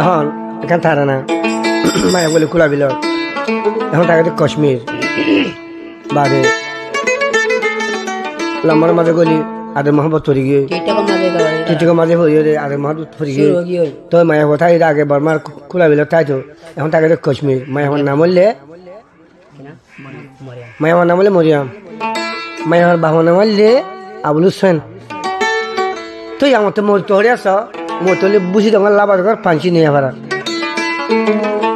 এখন এখান থাকে না মায়া বলে খোলা বিল এখন থাকে কাশ্মীর বাদে লম্বার মাঝে গলি আদে মোহাম্মদ ফরি গিয়ে টিটক মাঝে হয়ে আদে মোহাম্মদ ফরি গিয়ে তো মায়া কথা এর আগে বর্মার খোলা বিল তাই তো এখন থাকে কাশ্মীর মায়া নাম বললে মায়ার নাম বললে মরিয়াম মায়ার বাবার নাম বললে আবুল হুসেন তুই আমার তো মোর তোরে আস মোর তোলে বুঝি তোমার লাভ কর পাঞ্চি নিয়ে আবার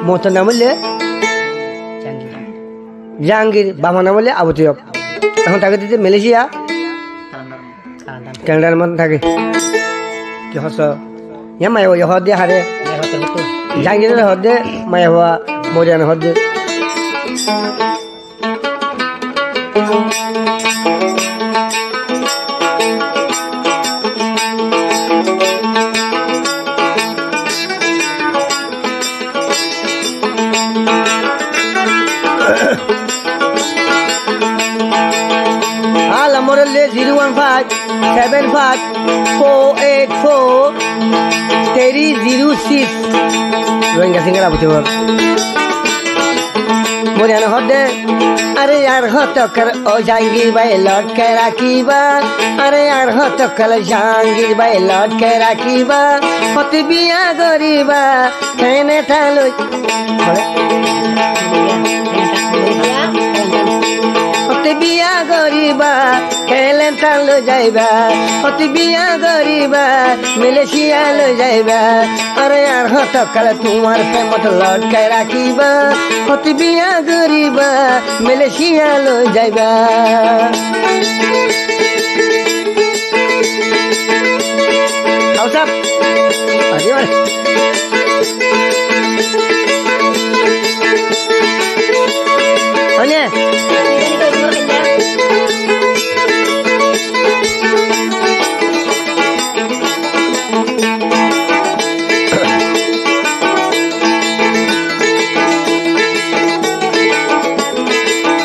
মোর নাম বললে জাহাঙ্গীর বাবার নাম বললে আবু তৈয়ব এখন তাকে দিতে মালয়েশিয়া কানাডার মধ্যে থাকে কি হস ইয়া মায়া ইয়া হদ দিয়ে হারে জাহাঙ্গীরের হদ দে মায়া হওয়া মরিয়ানের হদ দে Morale 01575484306 Rohingya Singara Buchor Moriana Hode Are yaar hotokar o Jangir bhai lord ke rakhiba Are yaar hotokar Jangir bhai lord ke rakhiba Hoti biya goriba Kene thalo বিয়া গরিবা খেলেন তান লো যাইবা অতি বিয়া গরিবা মালয়েশিয়া লো যাইবা আরে আর হত কালে তোমার প্রেমত লটকাই রাখিবা অতি বিয়া গরিবা মালয়েশিয়া লো যাইবা আউসাপ আরে Oye,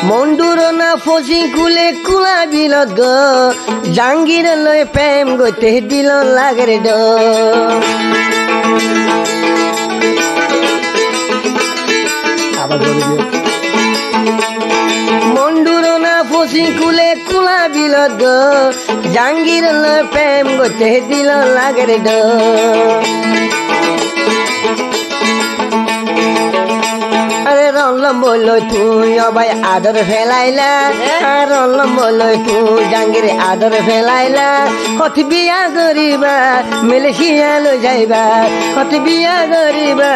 Mondurona fosing kule kula bilot go Jangir loy pem go te dilon lagre do Mondurona fosing kule kula bilot go Jangir loy pem go te dilon lagre do Rollamboloi tu yobai adar felaila Rollamboloi tu Jangir adar felaila Hoti biya goriba Malaysia lo jaiba Hoti biya goriba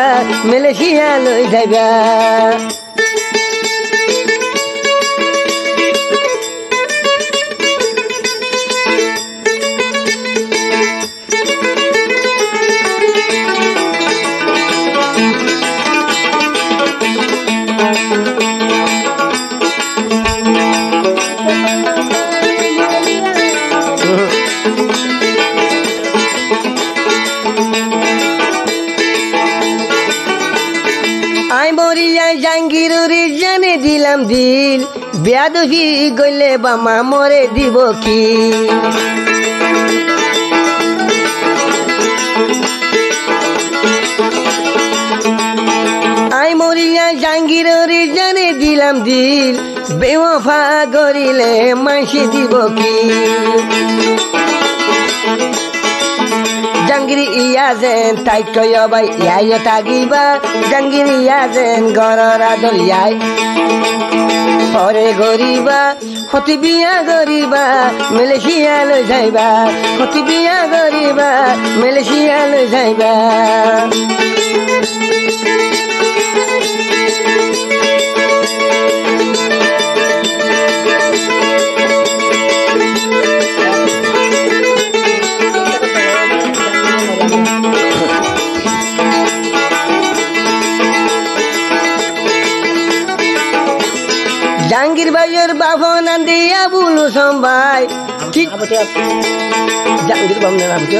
Malaysia lo jaiba জাঙ্গিরুরি জানে দিলাম দিল বেয়াদবি গইলে বামা মরে দিব কি আই মরিয়া জাঙ্গিরুরি জানে দিলাম দিল বেওয়াফা গরিলে মাসি দিব কি Jangiri iyazen taiko yobai yayo tagiba Jangiri iyazen gorora dol yai Pore goriba Hoti biya goriba Malaysia lo jaiba Hoti biya goriba Malaysia lo jaiba Jangir Bayer Babo Nandi Abulu Sambai Jangir Babo Nandi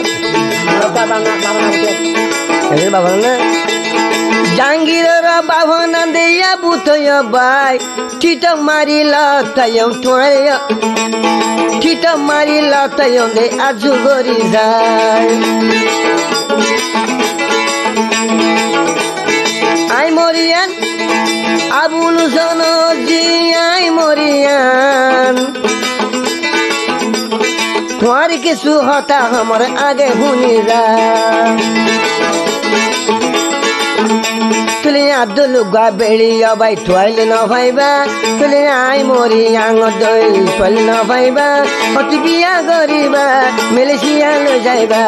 Jangir Babo Nandi Jangir Babo Nandi Abuto Yabai Tita Mari Lata Yom Tuaya Tita Mari Lata Yom De Azugorizai আই মরিয়ান আবুল সনজি আই মরিয়ান तुम्हारी किसु होता हमारे आगे हुनी जा तुलिया दुलुगा बेड़ी भाई twelve न भाईबा तुलिया आई मोरी आंग दोल ट्वेल न भाईबा अति बिया गरीबा मलेशिया लो जाइबा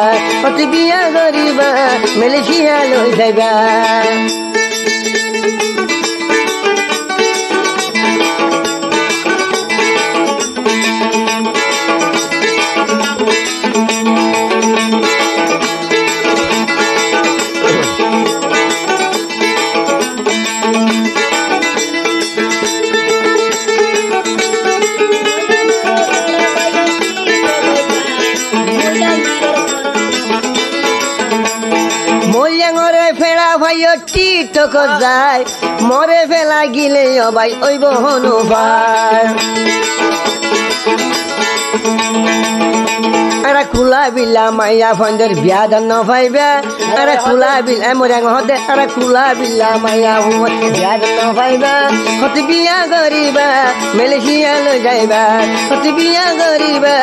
अति बिया गरीबा मलेशिया लो जाइबा টিটো যায় মরে ফেলা গিলে ভাই ওই বহনু ভাই আরে কুলা বিলা মাইয়া ফন্দের বিয়া দান ভাইবা আরে কুলা বিলা মরে হতে আরে কুলা বিলা মাইয়া বিয়া দান ভাইবা হতে বিয়া গরিবা মালয়েশিয়া লো যাইবা হতে বিয়া গরিবা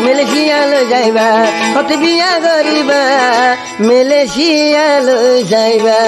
মালয়েশিয়া লো যাইবা হতে বিয়া গরিবা মালয়েশিয়া লো যাইবা